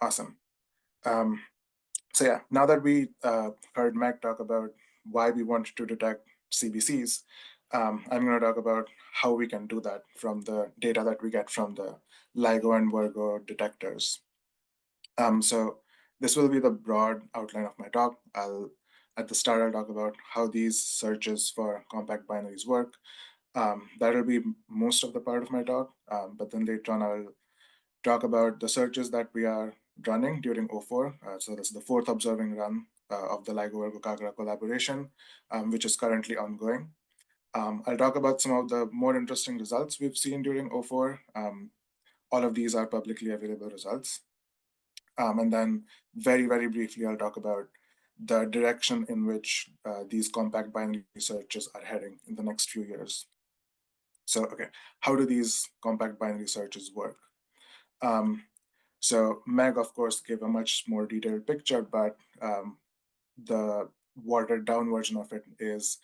Awesome. Um, so yeah, now that we heard Meg talk about why we want to detect CBCs, I'm going to talk about how we can do that from the data that we get from the LIGO and Virgo detectors. So this will be the broad outline of my talk. At the start, I'll talk about how these searches for compact binaries work. That'll be most of the part of my talk, but then later on, I'll talk about the searches that we are running during O4. So this is the fourth observing run of the LIGO-Virgo-Kagra collaboration, which is currently ongoing. I'll talk about some of the more interesting results we've seen during O4. All of these are publicly available results. And then very, very briefly, I'll talk about the direction in which these compact binary searches are heading in the next few years. So, okay, how do these compact binary searches work? So Meg, of course, gave a much more detailed picture, but the watered down version of it is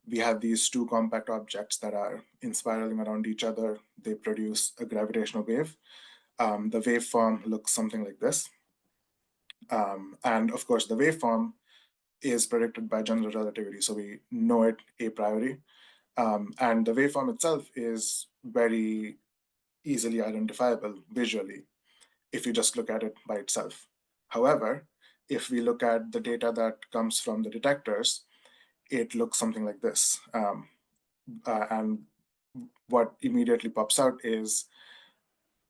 we have these two compact objects that are spiraling around each other. They produce a gravitational wave. The waveform looks something like this. And of course, the waveform is predicted by general relativity, so we know it a priori. And the waveform itself is very easily identifiable visually if you just look at it by itself. However, if we look at the data that comes from the detectors, it looks something like this. And what immediately pops out is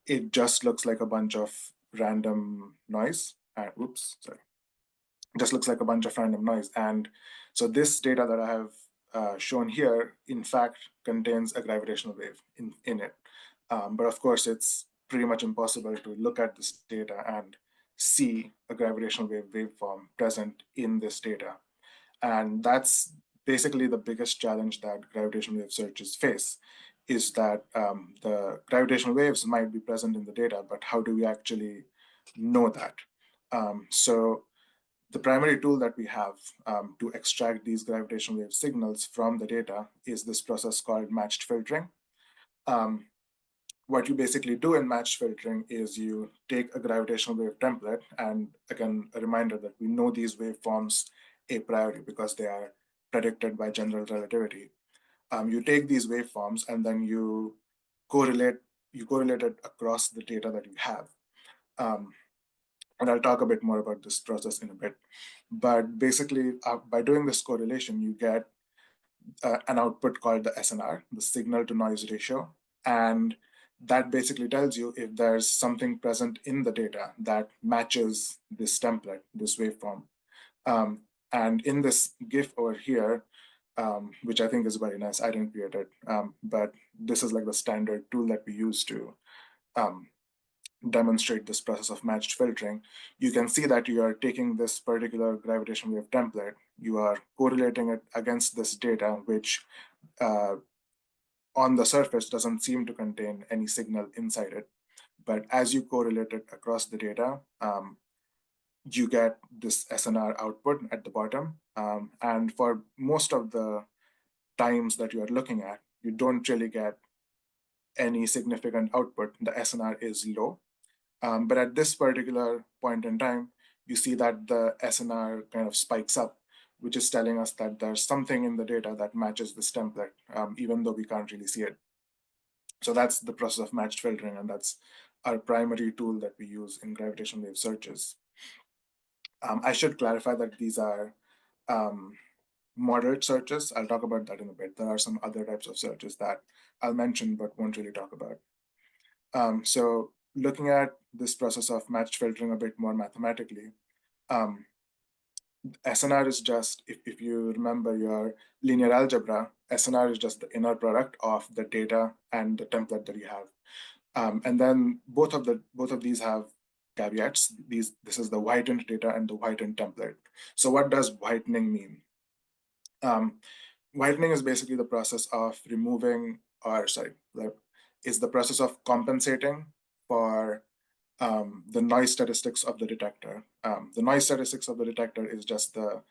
it just looks like a bunch of random noise. Oops, sorry. Just looks like a bunch of random noise. And so this data that I have shown here, in fact, contains a gravitational wave in it. But of course, it's pretty much impossible to look at this data and see a gravitational wave waveform present in this data. And that's basically the biggest challenge that gravitational wave searches face, is that the gravitational waves might be present in the data, but how do we actually know that? So the primary tool that we have to extract these gravitational wave signals from the data is this process called matched filtering. What you basically do in matched filtering is you take a gravitational wave template, and again, a reminder that we know these waveforms a priori because they are predicted by general relativity. You take these waveforms and then you correlate it across the data that you have. And I'll talk a bit more about this process in a bit. But basically, by doing this correlation, you get an output called the SNR, the signal to noise ratio. And that basically tells you if there's something present in the data that matches this template, this waveform. And in this GIF over here, which I think is very nice, I didn't create it, but this is like the standard tool that we use to demonstrate this process of matched filtering. You can see that you are taking this particular gravitational wave template, you are correlating it against this data, which on the surface doesn't seem to contain any signal inside it. But as you correlate it across the data, you get this SNR output at the bottom. And for most of the times that you are looking at, you don't really get any significant output. The SNR is low. But at this particular point in time, you see that the SNR kind of spikes up, which is telling us that there's something in the data that matches this template, even though we can't really see it. So that's the process of matched filtering, and that's our primary tool that we use in gravitational wave searches. I should clarify that these are moderate searches. I'll talk about that in a bit. There are some other types of searches that I'll mention but won't really talk about. So looking at this process of matched filtering a bit more mathematically, SNR is just, if you remember your linear algebra, SNR is just the inner product of the data and the template that you have. And then both of these have caveats. This is the whitened data and the whitened template. So what does whitening mean? Whitening is basically the process of removing, or sorry, is the process of compensating for the noise statistics of the detector. The noise statistics of the detector is just the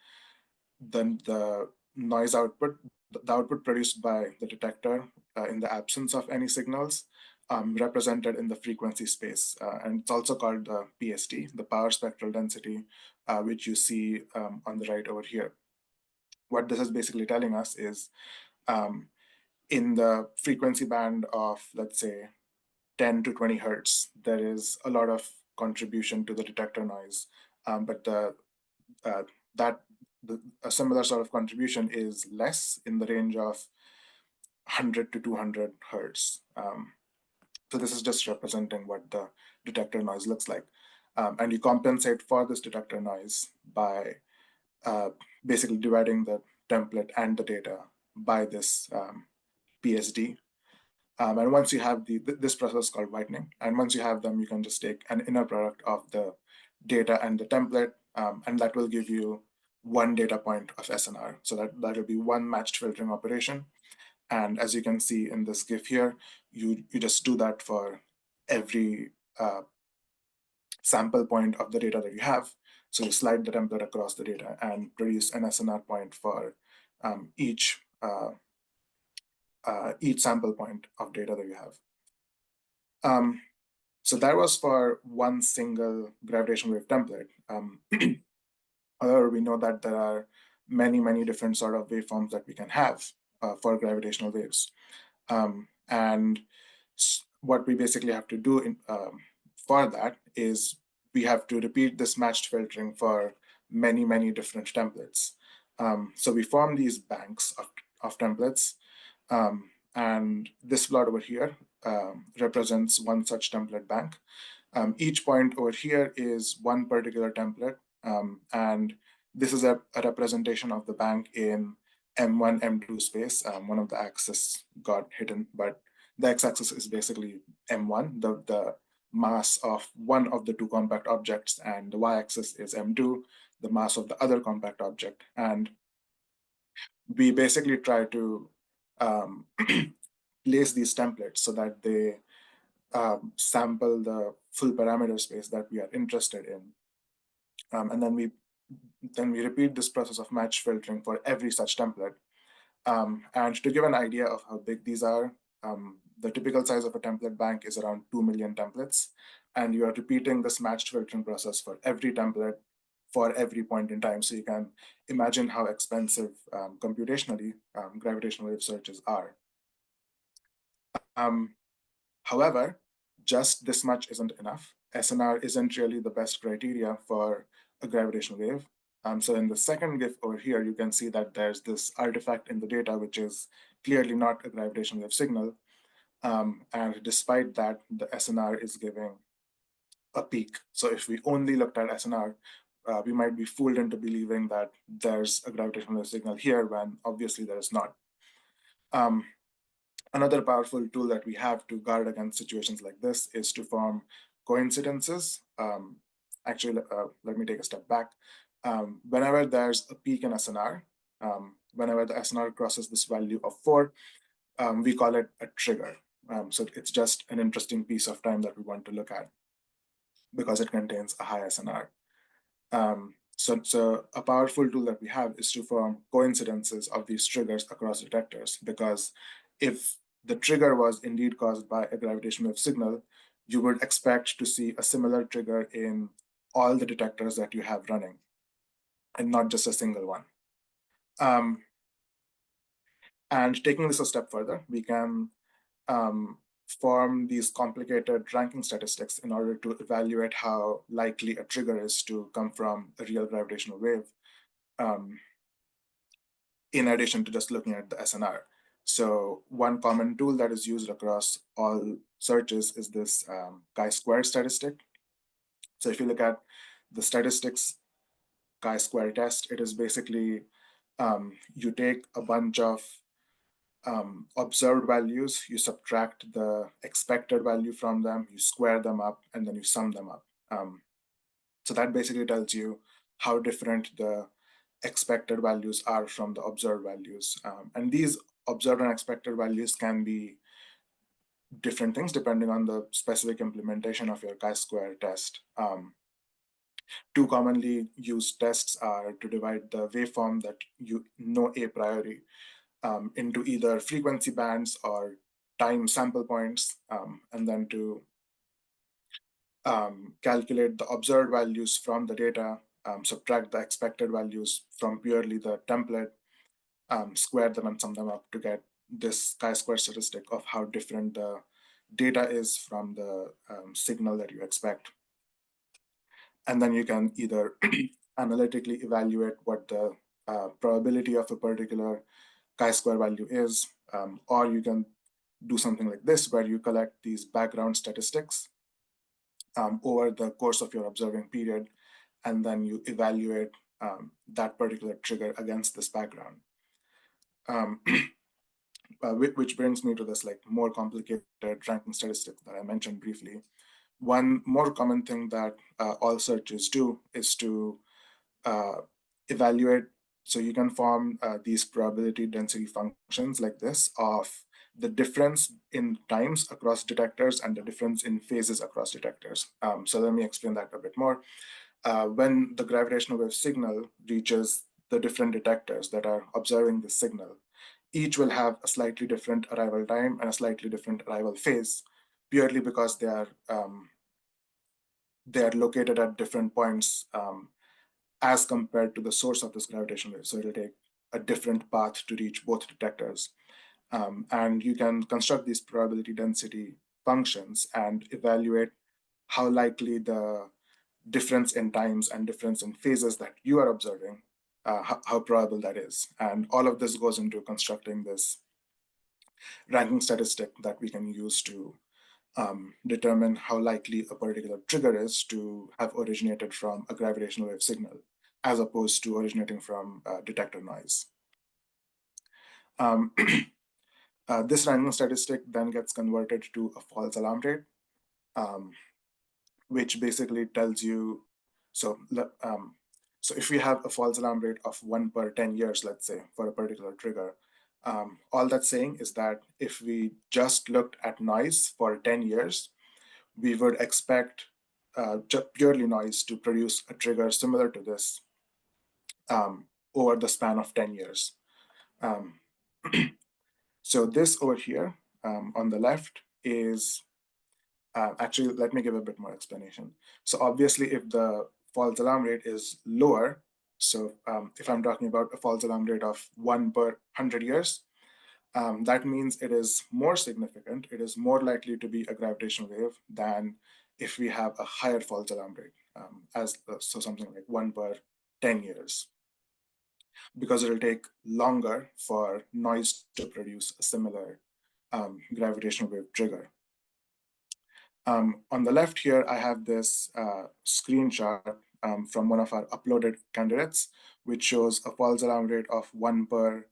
noise output, the output produced by the detector in the absence of any signals. represented in the frequency space. And it's also called the PSD, the power spectral density, which you see on the right over here. What this is basically telling us is in the frequency band of, let's say, 10 to 20 hertz, there is a lot of contribution to the detector noise. But uh, that a similar sort of contribution is less in the range of 100 to 200 hertz. So this is just representing what the detector noise looks like. And you compensate for this detector noise by basically dividing the template and the data by this PSD. And once you have this process called whitening, and once you have them, you can just take an inner product of the data and the template, and that will give you one data point of SNR. So that will be one matched filtering operation. And as you can see in this GIF here, you just do that for every sample point of the data that you have. So you slide the template across the data and produce an SNR point for each sample point of data that you have. So that was for one single gravitational wave template. However, we know that there are many, many different sort of waveforms that we can have for gravitational waves. And what we basically have to do for that is we have to repeat this matched filtering for many, many different templates. So we form these banks of templates. And this plot over here represents one such template bank. Each point over here is one particular template. And this is a representation of the bank in M1, M2 space. One of the axes got hidden, but the x-axis is basically M1, the mass of one of the two compact objects, and the y-axis is M2, the mass of the other compact object. And we basically try to place these templates so that they sample the full parameter space that we are interested in. And then we repeat this process of match filtering for every such template. And to give an idea of how big these are, the typical size of a template bank is around 2 million templates. And you are repeating this matched filtering process for every template for every point in time. So you can imagine how expensive computationally gravitational wave searches are. However, just this much isn't enough. SNR isn't really the best criteria for a gravitational wave. So in the second GIF over here, you can see that there's this artifact in the data, which is clearly not a gravitational wave signal. And despite that, the SNR is giving a peak. So if we only looked at SNR, we might be fooled into believing that there's a gravitational wave signal here when obviously there is not. Another powerful tool that we have to guard against situations like this is to form coincidences. Actually, let me take a step back. Whenever there's a peak in SNR, whenever the SNR crosses this value of 4, we call it a trigger. So it's just an interesting piece of time that we want to look at because it contains a high SNR. So a powerful tool that we have is to form coincidences of these triggers across detectors, because if the trigger was indeed caused by a gravitational wave signal, you would expect to see a similar trigger in all the detectors that you have running, and not just a single one. And taking this a step further, we can form these complicated ranking statistics in order to evaluate how likely a trigger is to come from a real gravitational wave, in addition to just looking at the SNR. So one common tool that is used across all searches is this chi-square statistic. So if you look at the statistics chi-square test, it is basically you take a bunch of observed values, you subtract the expected value from them, you square them up, and then you sum them up. So that basically tells you how different the expected values are from the observed values. And these observed and expected values can be different things depending on the specific implementation of your chi-square test. Two commonly used tests are to divide the waveform that you know a priori into either frequency bands or time sample points, and then to calculate the observed values from the data, subtract the expected values from purely the template, square them and sum them up to get this chi-square statistic of how different the data is from the signal that you expect. And then you can either analytically evaluate what the probability of a particular chi-square value is, or you can do something like this, where you collect these background statistics over the course of your observing period, and then you evaluate that particular trigger against this background. Which brings me to this like more complicated ranking statistic that I mentioned briefly. One more common thing that all searches do is to evaluate. So you can form these probability density functions like this of the difference in times across detectors and the difference in phases across detectors. So let me explain that a bit more. When the gravitational wave signal reaches the different detectors that are observing the signal, each will have a slightly different arrival time and a slightly different arrival phase, purely because they are located at different points as compared to the source of this gravitational wave. So it'll take a different path to reach both detectors. And you can construct these probability density functions and evaluate how likely the difference in times and difference in phases that you are observing, how probable that is. And all of this goes into constructing this ranking statistic that we can use to determine how likely a particular trigger is to have originated from a gravitational wave signal, as opposed to originating from detector noise. This ranking statistic then gets converted to a false alarm rate, which basically tells you, so if we have a false alarm rate of 1 per 10 years, let's say, for a particular trigger, all that's saying is that if we just looked at noise for 10 years, we would expect purely noise to produce a trigger similar to this over the span of 10 years. So this over here on the left is, actually, let me give a bit more explanation. So obviously, if the false alarm rate is lower, so if I'm talking about a false alarm rate of 1 per 100 years, that means it is more significant, it is more likely to be a gravitational wave than if we have a higher false alarm rate, so something like 1 per 10 years, because it'll take longer for noise to produce a similar gravitational wave trigger. On the left here, I have this screenshot from one of our uploaded candidates, which shows a false alarm rate of 1 per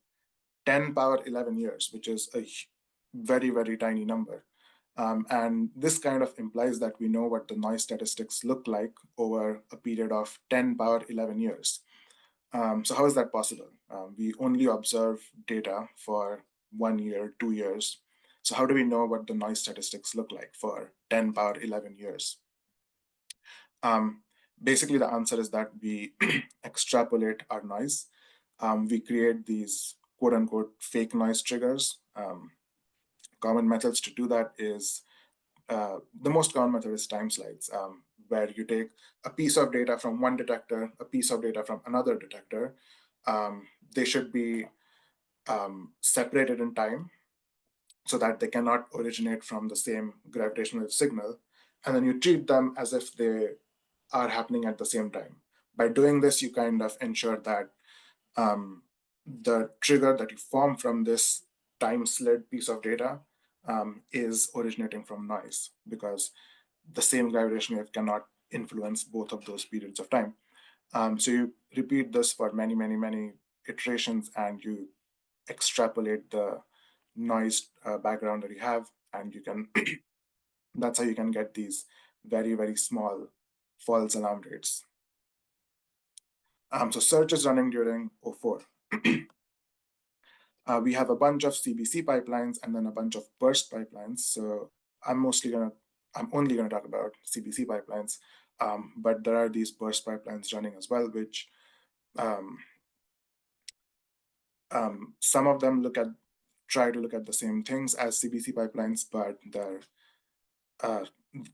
10 power 11 years, which is a very, very tiny number. And this kind of implies that we know what the noise statistics look like over a period of 10 power 11 years. So how is that possible? We only observe data for 1 year, 2 years. So how do we know what the noise statistics look like for 10 power 11 years? Basically, the answer is that we extrapolate our noise. We create these quote unquote fake noise triggers. Common methods to do that is, the most common method is time slides, where you take a piece of data from one detector, a piece of data from another detector. They should be separated in time so that they cannot originate from the same gravitational wave signal. And then you treat them as if they are happening at the same time. By doing this, you kind of ensure that the trigger that you form from this time slid piece of data is originating from noise, because the same gravitational wave cannot influence both of those periods of time. So you repeat this for many, many, many iterations, and you extrapolate the noise background that you have, and you can that's how you can get these very, very small false alarm rates. So search is running during 04. We have a bunch of CBC pipelines and then a bunch of burst pipelines. So I'm only gonna talk about CBC pipelines, but there are these burst pipelines running as well, which some of them look at try to look at the same things as CBC pipelines, but uh,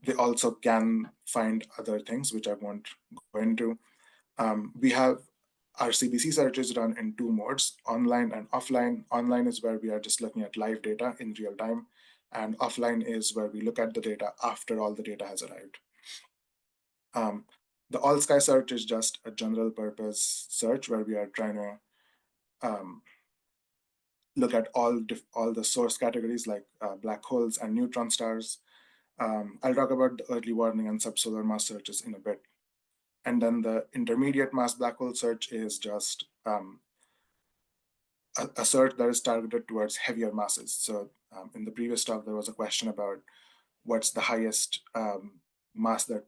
they also can find other things, which I won't go into. We have our CBC searches run in two modes, online and offline. Online is where we are just looking at live data in real time, and offline is where we look at the data after all the data has arrived. Um, the all sky search is just a general purpose search where we are trying to look at all the source categories like black holes and neutron stars. I'll talk about the early warning and subsolar mass searches in a bit. And then the intermediate mass black hole search is just a search that is targeted towards heavier masses. So in the previous talk, there was a question about what's the highest mass of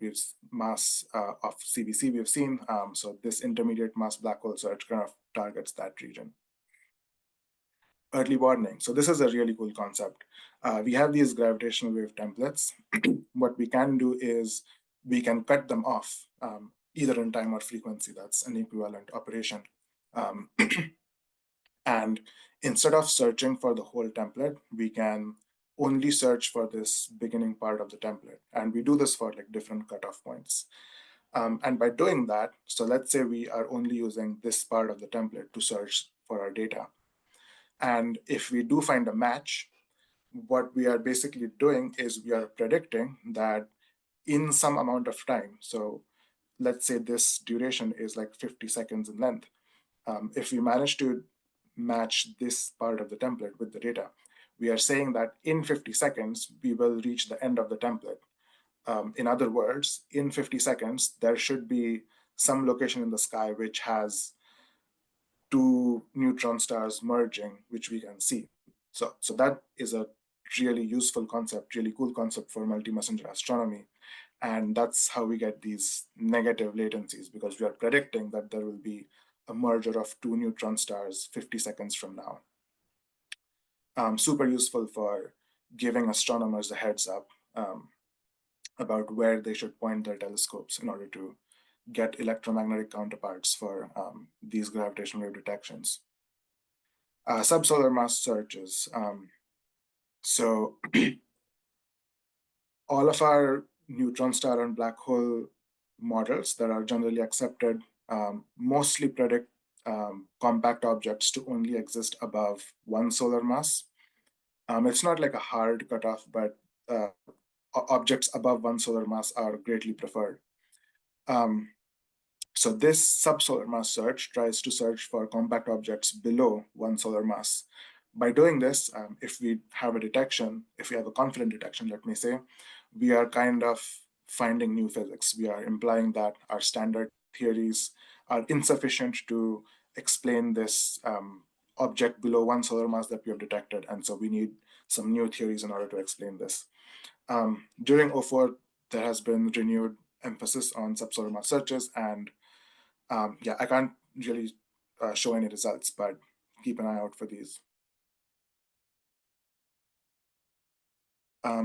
CBC we've seen. So this intermediate mass black hole search kind of targets that region. Early warning. So this is a really cool concept. We have these gravitational wave templates. What we can do is we can cut them off, either in time or frequency. That's an equivalent operation. And instead of searching for the whole template, we can only search for this beginning part of the template. And we do this for like different cutoff points. And by doing that, so let's say we are only using this part of the template to search for our data. And if we do find a match, what we are basically doing is we are predicting that in some amount of time, so let's say this duration is like 50 seconds in length. If we manage to match this part of the template with the data, we are saying that in 50 seconds, we will reach the end of the template. In other words, in 50 seconds, there should be some location in the sky which has two neutron stars merging, which we can see. So that is a really useful concept, really cool concept for multi-messenger astronomy. And that's how we get these negative latencies, because we are predicting that there will be a merger of two neutron stars 50 seconds from now. Super useful for giving astronomers a heads up about where they should point their telescopes in order to get electromagnetic counterparts for these gravitational wave detections. Subsolar mass searches. So all of our neutron star and black hole models that are generally accepted mostly predict compact objects to only exist above one solar mass. It's not like a hard cutoff, but objects above one solar mass are greatly preferred. So this subsolar mass search tries to search for compact objects below one solar mass. By doing this, if we have a detection, if we have a confident detection, let me say, we are kind of finding new physics. We are implying that our standard theories are insufficient to explain this object below one solar mass that we have detected. And so we need some new theories in order to explain this. During O4, there has been renewed emphasis on subsolar mass searches, and yeah, I can't really show any results, but keep an eye out for these.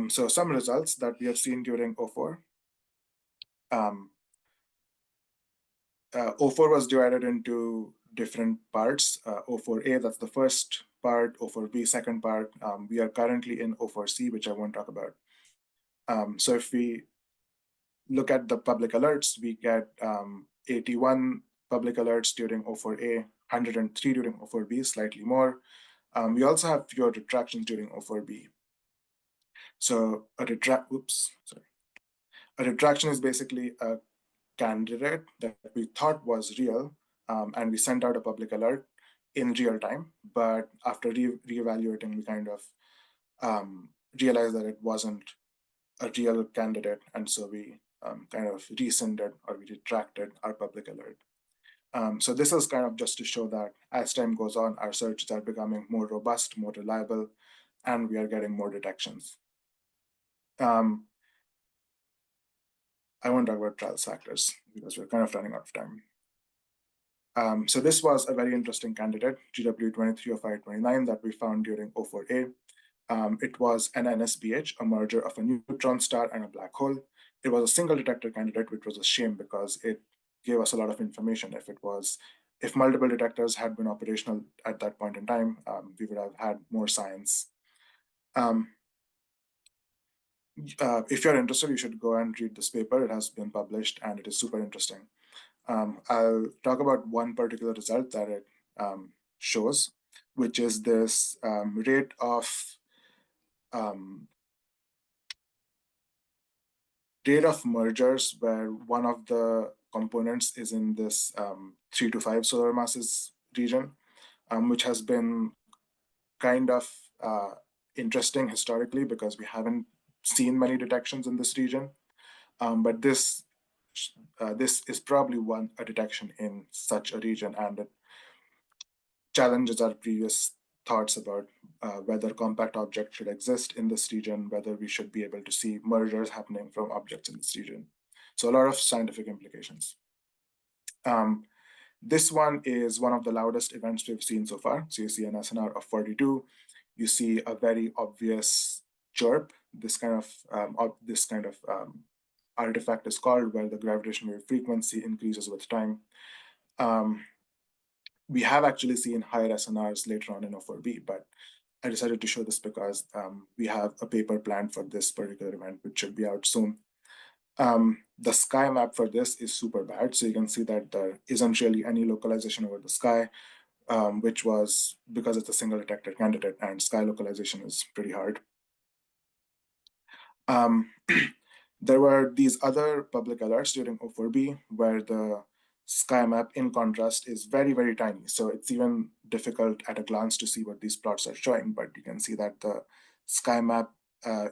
So some results that we have seen during O4. O4 was divided into different parts. O4A, that's the first part, O4B, second part. We are currently in O4C, which I won't talk about. So if we look at the public alerts, we get 81 public alerts during O4A, 103 during O4B, slightly more. We also have fewer retractions during O4B. So a retraction is basically a candidate that we thought was real, and we sent out a public alert in real time. But after reevaluating, we kind of realized that it wasn't a real candidate, and so we kind of rescinded or we retracted our public alert. So this is kind of just to show that as time goes on, our searches are becoming more robust, more reliable, and we are getting more detections. I won't talk about trials factors because we're kind of running out of time. So this was a very interesting candidate, GW230529, that we found during O4A. It was an NSBH, a merger of a neutron star and a black hole. It was a single detector candidate, which was a shame because it gave us a lot of information. If it was if multiple detectors had been operational at that point in time, we would have had more science. Um, if you're interested, you should go and read this paper. It has been published and it is super interesting. I'll talk about one particular result that it shows, which is this um, rate of mergers where one of the components is in this 3 to 5 solar masses region, which has been kind of uh, interesting historically because we haven't seen many detections in this region. But this is probably a detection in such a region, and it challenges our previous thoughts about whether compact objects should exist in this region, whether we should be able to see mergers happening from objects in this region. So a lot of scientific implications. Um, this one is one of the loudest events we've seen so far. So you see an SNR of 42. You see a very obvious chirp. This kind of artifact is called, where the gravitational wave frequency increases with time. Um, we have actually seen higher SNRs later on in O4B, but I decided to show this because we have a paper planned for this particular event, which should be out soon. The sky map for this is super bad. So you can see that there isn't really any localization over the sky, which was because it's a single detector candidate and sky localization is pretty hard. Um, there were these other public alerts during O4B where the sky map, in contrast, is very, very tiny. So it's even difficult at a glance to see what these plots are showing, but you can see that the sky map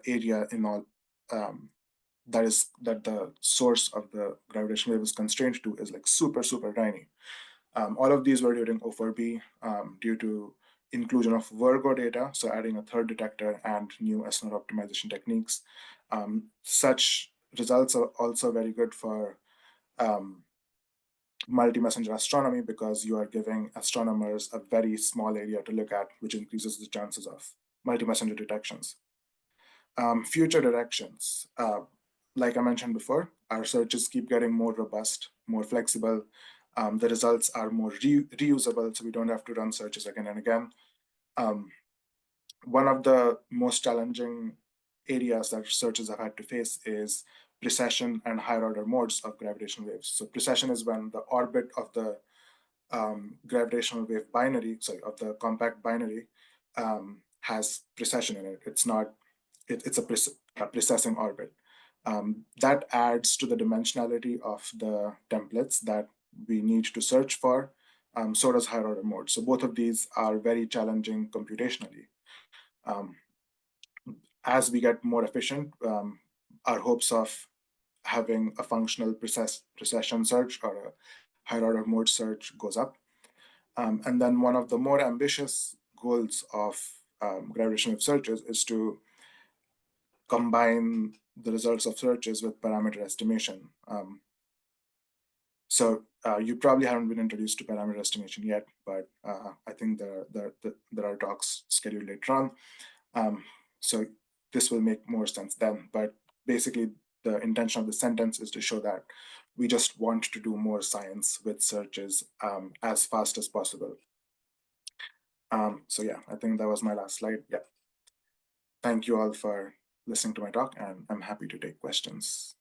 area in all that the source of the gravitational wave is constrained to is like super, super tiny. All of these were during O4B due to inclusion of Virgo data, so adding a third detector and new SNR optimization techniques. Such results are also very good for multi-messenger astronomy because you are giving astronomers a very small area to look at, which increases the chances of multi-messenger detections. Future directions. Like I mentioned before, our searches keep getting more robust, more flexible. The results are more reusable, so we don't have to run searches again and again. Um, one of the most challenging areas that searchers have had to face is precession and higher order modes of gravitational waves. So precession is when the orbit of the gravitational wave binary, sorry, of the compact binary has precession in it. It's a precessing orbit. That adds to the dimensionality of the templates that we need to search for. So does higher order mode. So both of these are very challenging computationally. Um, as we get more efficient, our hopes of having a functional precession search or a higher order mode search goes up. And then one of the more ambitious goals of gravitational wave searches is to combine the results of searches with parameter estimation. So you probably haven't been introduced to parameter estimation yet, but I think there are talks scheduled later on. So this will make more sense then. But basically, the intention of the sentence is to show that we just want to do more science with searches as fast as possible. So yeah, I think that was my last slide. Yeah. Thank you all for listening to my talk, and I'm happy to take questions.